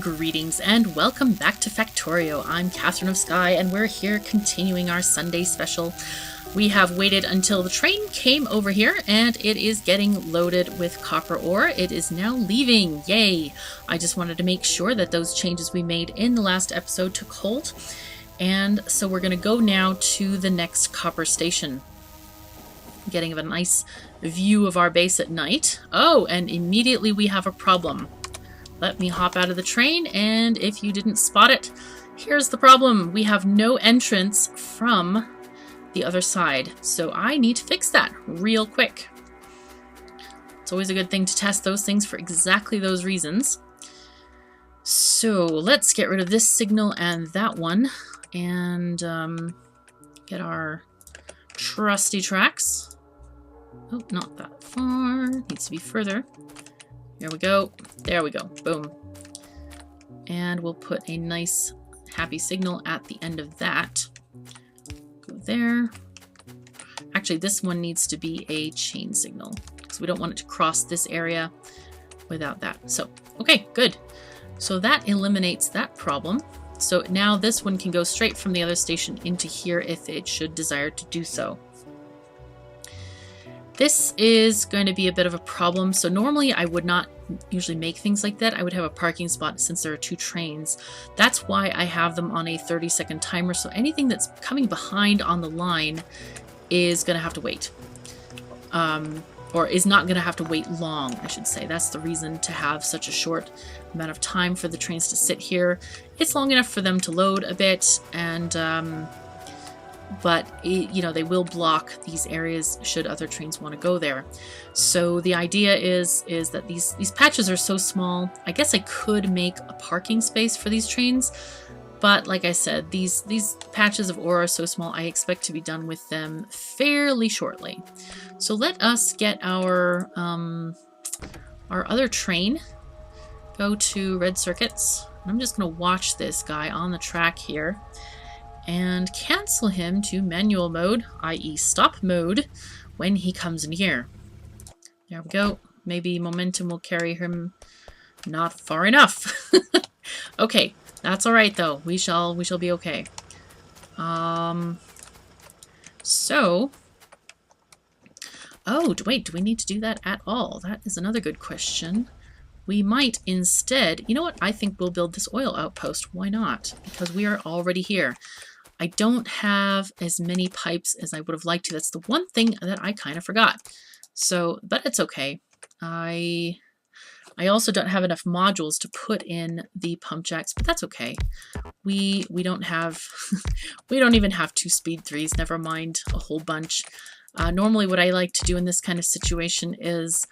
Greetings and welcome back to Factorio. I'm KatherineOfSky and we're here continuing our Sunday special. We have waited until the train came over here and it is getting loaded with copper ore. It is now leaving. Yay! I just wanted to make sure that those changes we made in the last episode took hold. And so we're going to go now to the next copper station. Getting a nice view of our base at night. Oh, and immediately we have a problem. Let me hop out of the train, and if you didn't spot it, here's the problem. We have no entrance from the other side, so I need to fix that real quick. It's always a good thing to test those things for exactly those reasons. So let's get rid of this signal and that one, and get our trusty tracks. Oh, not that far. Needs to be further. Here we go. There we go. Boom. And we'll put a nice happy signal at the end of that. Go there. Actually, this one needs to be a chain signal because we don't want it to cross this area without that. So, okay, good. So that eliminates that problem. So now this one can go straight from the other station into here if it should desire to do so. This is going to be a bit of a problem. So normally I would not usually make things like that. I would have a parking spot since there are two trains. That's why I have them on a 30-second timer. So anything that's coming behind on the line is going to have to wait. Or is not going to have to wait long, I should say. That's the reason to have such a short amount of time for the trains to sit here. It's long enough for them to load a bit, and but you know, they will block these areas should other trains want to go there. So the idea is that these patches are so small. I guess I could make a parking space for these trains, but like I said, these patches of ore are so small, I expect to be done with them fairly shortly. So let us get our other train. Go to red circuits. I'm just going to watch this guy on the track here and cancel him to manual mode, i.e. stop mode, when he comes near. There we go. Maybe momentum will carry him not far enough. Okay, that's all right though. We shall be okay. So, oh wait, do we need to do that at all? That is another good question. We might instead, you know what? I think we'll build this oil outpost. Why not? Because we are already here. I don't have as many pipes as I would have liked to. That's the one thing that I kind of forgot. So, but it's okay. I also don't have enough modules to put in the pump jacks, but that's okay. We don't have, we don't even have 2 speed 3s, never mind a whole bunch. Normally what I like to do in this kind of situation is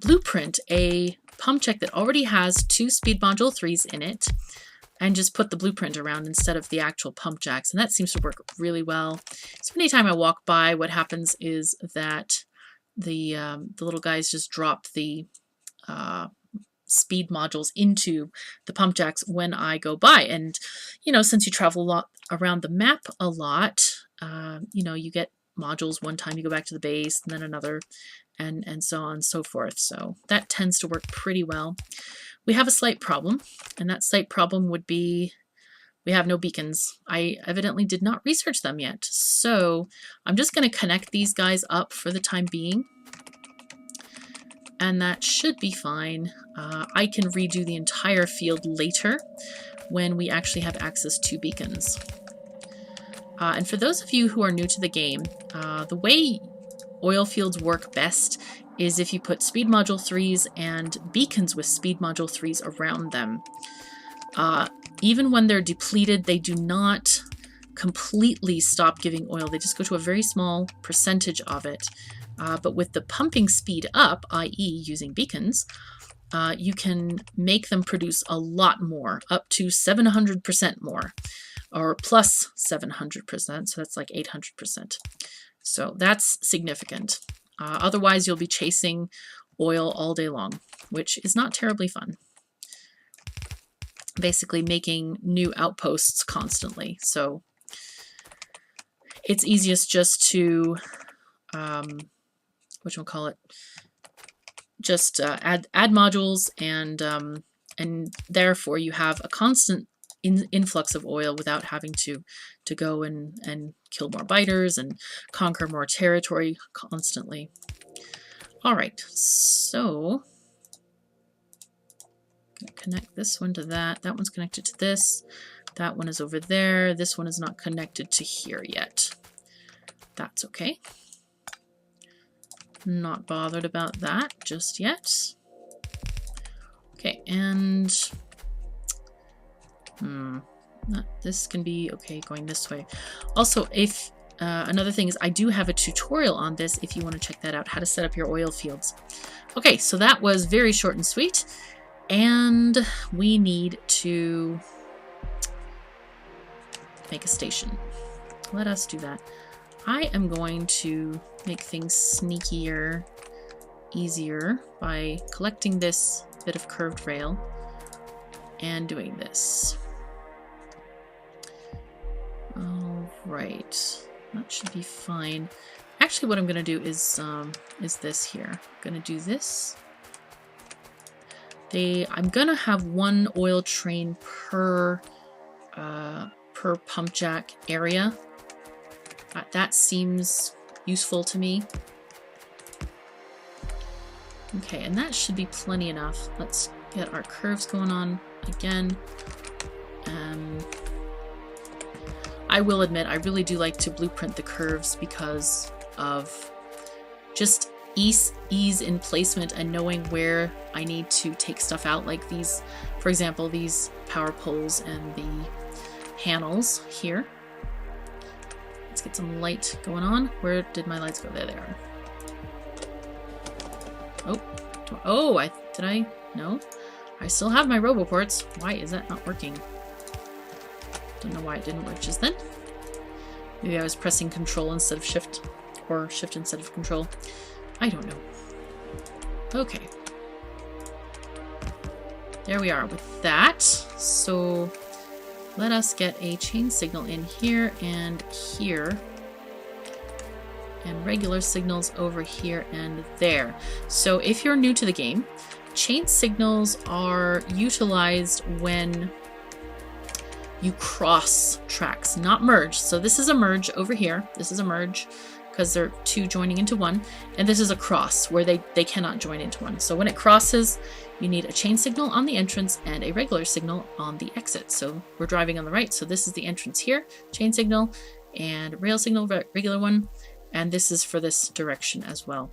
blueprint a pump jack that already has 2 speed module 3s in it, and just put the blueprint around instead of the actual pump jacks. And that seems to work really well. So anytime I walk by, what happens is that the little guys just drop the speed modules into the pump jacks when I go by. And, you know, since you travel a lot around the map a lot, you know, you get modules one time, you go back to the base, and then another, and so on and so forth. So that tends to work pretty well. We have a slight problem, and that slight problem would be we have no beacons. I evidently did not research them yet, so I'm just going to connect these guys up for the time being, and that should be fine. I can redo the entire field later when we actually have access to beacons. And for those of you who are new to the game, the way oil fields work best is if you put speed module 3s and beacons with speed module 3s around them. Even when they're depleted, they do not completely stop giving oil. They just go to a very small percentage of it. But with the pumping speed up, i.e. using beacons, you can make them produce a lot more, up to 700% more, or plus 700%, so that's like 800%. So that's significant. Otherwise, you'll be chasing oil all day long, which is not terribly fun. Basically making new outposts constantly. So it's easiest just to, whatchamacallit, just add modules and and therefore you have a constant influx of oil without having to go and kill more biters and conquer more territory constantly. All right, so connect this one to that. That one's connected to this. That one is over there. This one is not connected to here yet. That's okay. Not bothered about that just yet. Okay, and this can be okay going this way. Also, if another thing is I do have a tutorial on this if you want to check that out, how to set up your oil fields. Okay, so that was very short and sweet, and we need to make a station. Let us do that. I am going to make things sneakier, easier by collecting this bit of curved rail and doing this. All right, that should be fine. Actually, what I'm going to do is this here. I'm going to do this. I'm going to have one oil train per pump jack area. That seems useful to me. Okay, and that should be plenty enough. Let's get our curves going on again. I will admit, I really do like to blueprint the curves because of just ease in placement and knowing where I need to take stuff out, like these, for example, these power poles and the panels here. Let's get some light going on. Where did my lights go? There they are. Oh, did I? No. I still have my roboports. Why is that not working? Don't know why it didn't work just then. Maybe I was pressing control instead of shift, or shift instead of control. I don't know. Okay. There we are with that. So let us get a chain signal in here and here. And regular signals over here and there. So if you're new to the game, chain signals are utilized when you cross tracks, not merge. So this is a merge over here. This is a merge because they're two joining into one. And this is a cross where they cannot join into one. So when it crosses, you need a chain signal on the entrance and a regular signal on the exit. So we're driving on the right. So this is the entrance here, chain signal, and rail signal, regular one. And this is for this direction as well.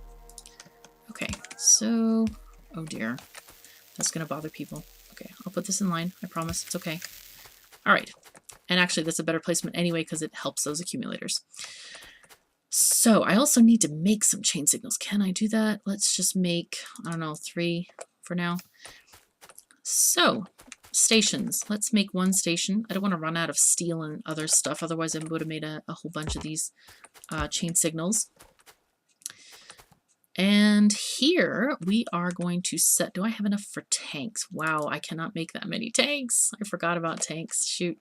Okay, so, oh dear, that's gonna bother people. Okay, I'll put this in line, I promise, it's okay. All right, and actually that's a better placement anyway because it helps those accumulators. So I also need to make some chain signals. Can I do that? Let's just make, I don't know, 3 for now. So, stations. Let's make one station. I don't want to run out of steel and other stuff, otherwise I would have made a whole bunch of these chain signals. And here we are going to set, do I have enough for tanks? Wow, I cannot make that many tanks. I forgot about tanks, shoot.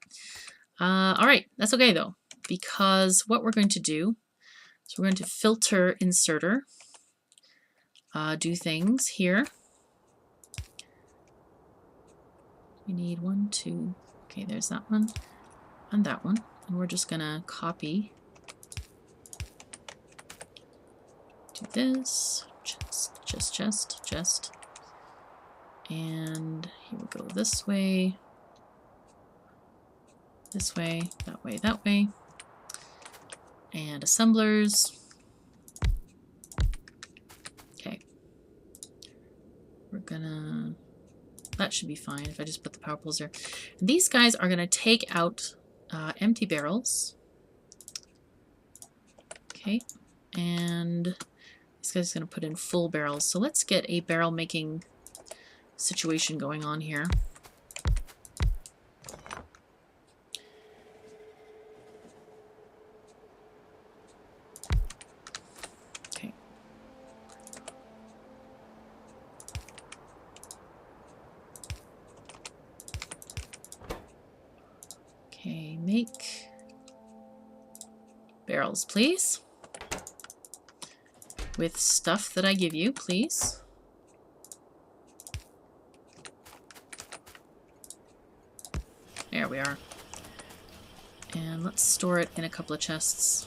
All right, that's okay though, because what we're going to do is we're going to filter inserter, do things here. We need 1, 2, okay, there's that one and that one. And we're just gonna copy, do this, just. And here we go this way, that way. And assemblers. Okay. We're gonna, that should be fine if I just put the power poles there. And these guys are gonna take out empty barrels. Okay. And this guy's gonna put in full barrels. So let's get a barrel making situation going on here. Okay. Okay, make barrels, please. With stuff that I give you, please. There we are. And let's store it in a couple of chests.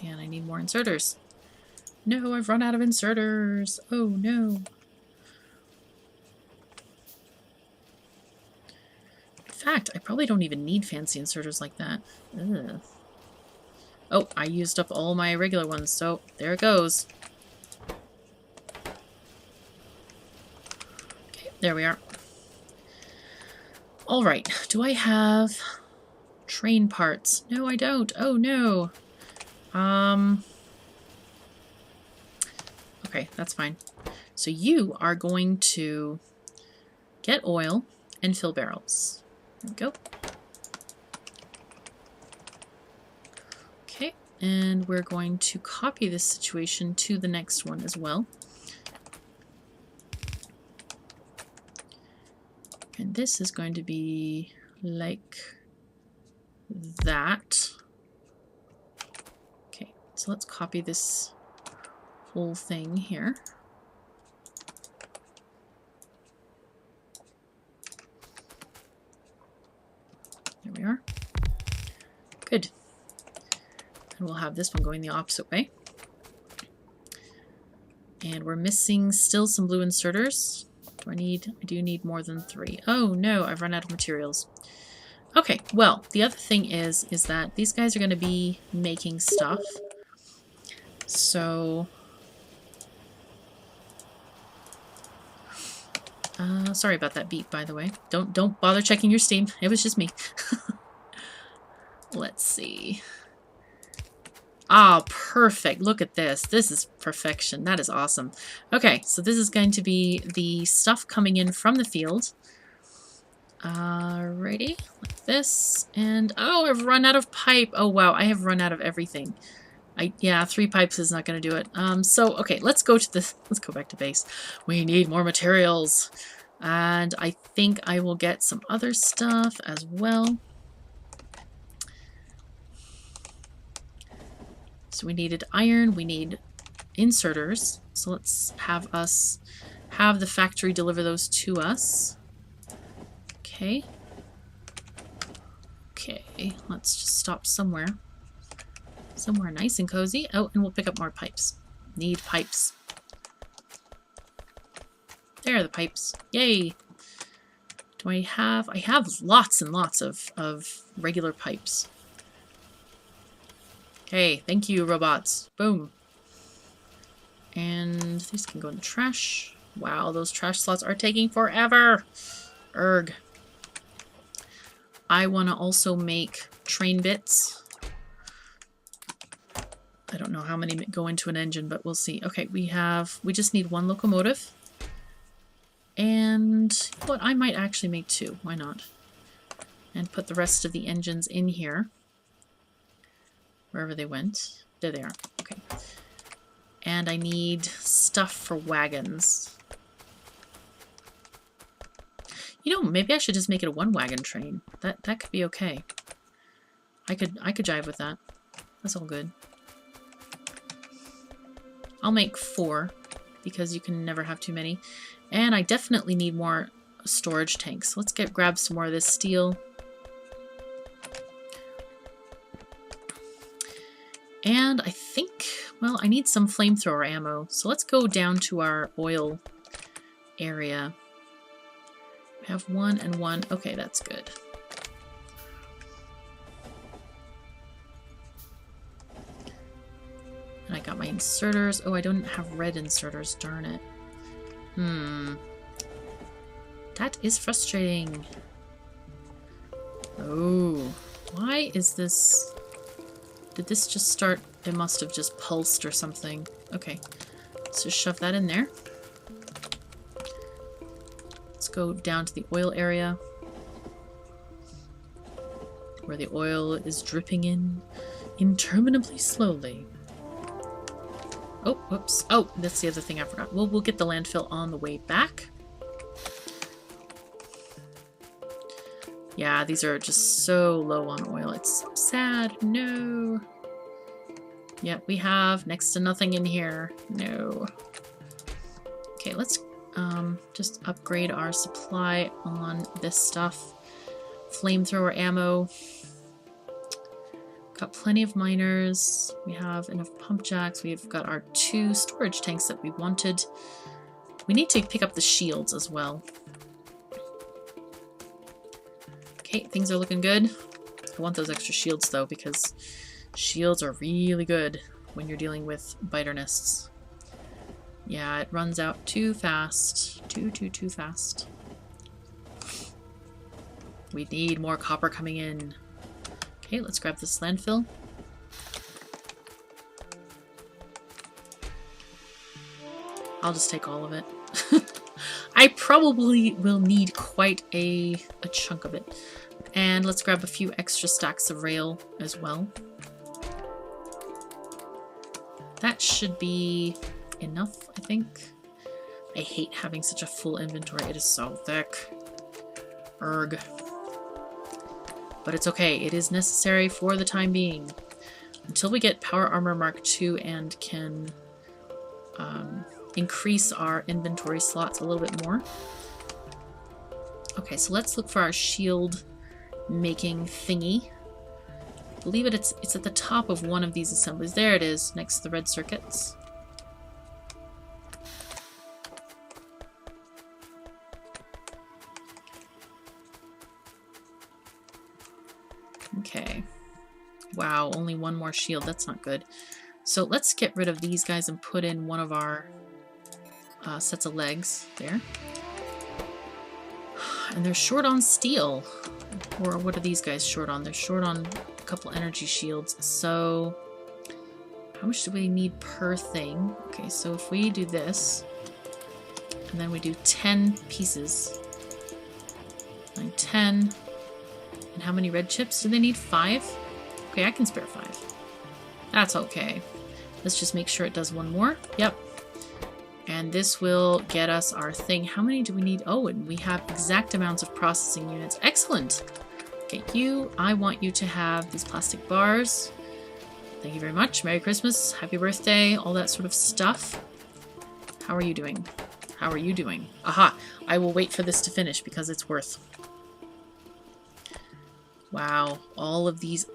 And I need more inserters. No, I've run out of inserters. Oh no. In fact, I probably don't even need fancy inserters like that. Ugh. Oh, I used up all my regular ones, so there it goes. Okay, there we are. Alright, do I have train parts? No, I don't. Oh no. Okay, that's fine. So you are going to get oil and fill barrels. There we go. Okay, and we're going to copy this situation to the next one as well. And this is going to be like that. Okay, so let's copy this whole thing here. There we are. Good. And we'll have this one going the opposite way. And we're missing still some blue inserters. I do need more than 3. Oh no, I've run out of materials. Okay, well, the other thing is that these guys are going to be making stuff. So, sorry about that beep, by the way. Don't bother checking your Steam. It was just me. Let's see. Ah, perfect. Look at this. This is perfection. That is awesome. Okay, so this is going to be the stuff coming in from the field. Alrighty, like this. And, oh, I've run out of pipe. Oh, wow, I have run out of everything. Yeah, 3 pipes is not going to do it. So, okay, let's go back to base. We need more materials. And I think I will get some other stuff as well. So we needed iron, we need inserters. So let's have the factory deliver those to us. Okay. Okay, let's just stop somewhere. Somewhere nice and cozy. Oh, and we'll pick up more pipes. Need pipes. There are the pipes. Yay! Do I have lots and lots of regular pipes. Okay, thank you, robots. Boom. And these can go in the trash. Wow, those trash slots are taking forever. Erg. I want to also make train bits. I don't know how many go into an engine, but we'll see. Okay, we just need 1 locomotive. And what, I might actually make 2. Why not? And put the rest of the engines in here. Wherever they went. There they are. Okay. And I need stuff for wagons. You know, maybe I should just make it a 1-wagon train. That could be okay. I could jive with that. That's all good. I'll make 4 because you can never have too many. And I definitely need more storage tanks. Let's grab some more of this steel. And I think, well, I need some flamethrower ammo. So let's go down to our oil area. We have 1 and 1. Okay, that's good. And I got my inserters. Oh, I don't have red inserters. Darn it. That is frustrating. Oh, why is this... Did this just start? It must have just pulsed or something. Okay, let's just shove that in there. Let's go down to the oil area where the oil is dripping in interminably slowly. Oh, whoops. Oh, that's the other thing I forgot. We'll get the landfill on the way back. Yeah, these are just so low on oil. It's so sad. No. Yep, we have next to nothing in here. No. Okay, let's... just upgrade our supply on this stuff. Flamethrower ammo. Got plenty of miners. We have enough pump jacks. We've got our 2 storage tanks that we wanted. We need to pick up the shields as well. Okay, things are looking good. I want those extra shields though, because shields are really good when you're dealing with biter nests. Yeah, it runs out too fast. Too fast. We need more copper coming in. Okay, let's grab this landfill. I'll just take all of it. I probably will need quite a chunk of it. And let's grab a few extra stacks of rail as well. That should be enough, I think. I hate having such a full inventory. It is so thick. Erg. But it's okay. It is necessary for the time being. Until we get Power Armor Mark II and can increase our inventory slots a little bit more. Okay, so let's look for our shield making thingy. I believe it's at the top of one of these assemblies. There it is, next to the red circuits. Okay. Wow, only one more shield. That's not good. So let's get rid of these guys and put in one of our sets of legs there. And they're short on steel. Or what are these guys short on? They're short on a couple energy shields. So how much do we need per thing? Okay, so if we do this, and then we do 10 pieces. 9, 10. And how many red chips do they need? 5? Okay, I can spare 5. That's okay. Let's just make sure it does one more. Yep. And this will get us our thing. How many do we need? Oh, and we have exact amounts of processing units. Excellent. Okay, I want you to have these plastic bars. Thank you very much. Merry Christmas. Happy birthday. All that sort of stuff. How are you doing? How are you doing? Aha. I will wait for this to finish because it's worth. Wow. All of these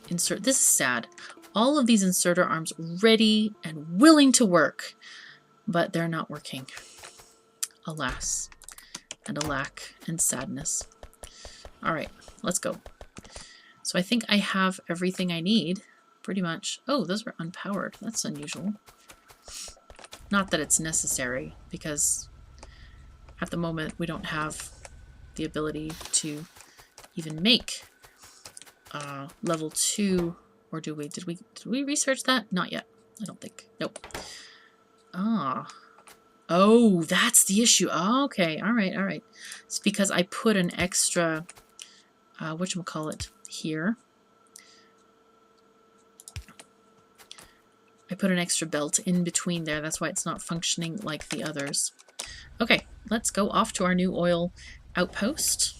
this is sad. All of these inserter arms ready and willing to work. But they're not working. Alas. And alack. And sadness. Alright, let's go. So I think I have everything I need. Pretty much. Oh, those are unpowered. That's unusual. Not that it's necessary, because at the moment we don't have the ability to even make level 2. Or do we? Did we research that? Not yet. I don't think. Nope. Ah. Oh, that's the issue. Oh, okay. Alright, alright. It's because I put an extra, whatchamacallit, here. I put an extra belt in between there. That's why it's not functioning like the others. Okay, let's go off to our new oil outpost.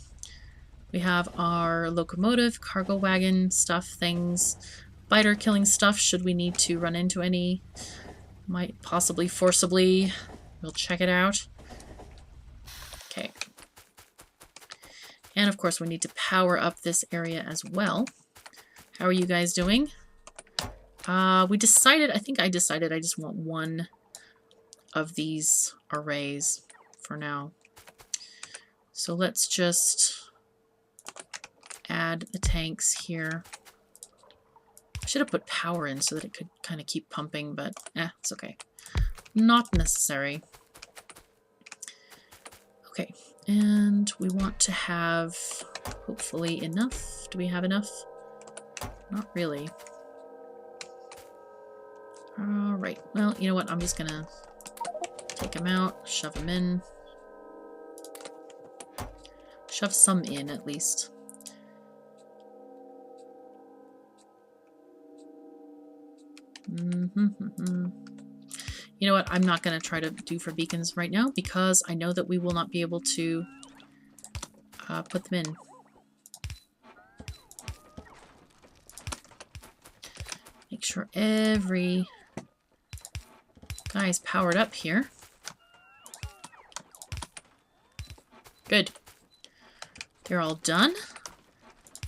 We have our locomotive, cargo wagon, stuff, things, biter killing stuff should we need to run into any. Might possibly forcibly. We'll check it out. Okay. And of course we need to power up this area as well. How are you guys doing? I think I decided I just want one of these arrays for now. So let's just add the tanks here. I should have put power in so that it could kind of keep pumping, but it's okay. Not necessary. Okay, and we want to have hopefully enough. Do we have enough? Not really. Alright, well, you know what? I'm just gonna take them out, shove them in. Shove some in, at least. You know what? I'm not going to try to do for beacons right now because I know that we will not be able to put them in. Make sure every guy's powered up here. Good. They're all done.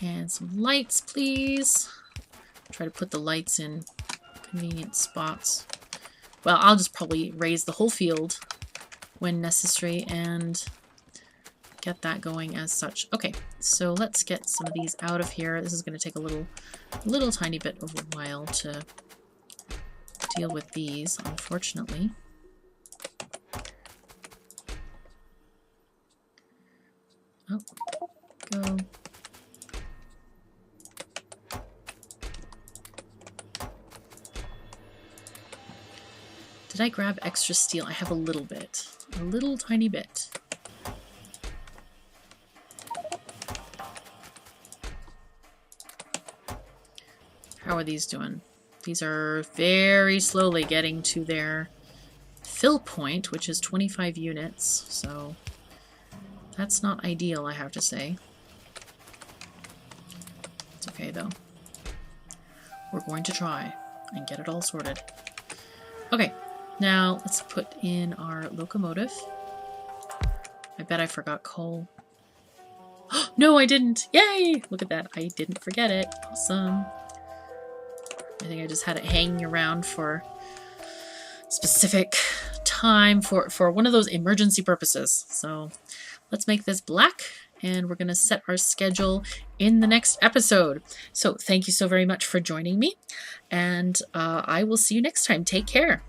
And some lights, please. Try to put the lights in convenient spots. Well, I'll just probably raise the whole field when necessary and get that going as such. Okay, so let's get some of these out of here. This is going to take a little tiny bit of a while to deal with these, unfortunately. Oh, go. Did I grab extra steel? I have a little bit. A little tiny bit. How are these doing? These are very slowly getting to their fill point, which is 25 units, so that's not ideal, I have to say. It's okay, though. We're going to try and get it all sorted. Okay, now let's put in our locomotive. I bet I forgot coal. No, I didn't! Yay! Look at that. I didn't forget it. Awesome. I think I just had it hanging around for specific time for one of those emergency purposes. So let's make this black, and we're going to set our schedule in the next episode. So thank you so very much for joining me, and I will see you next time. Take care.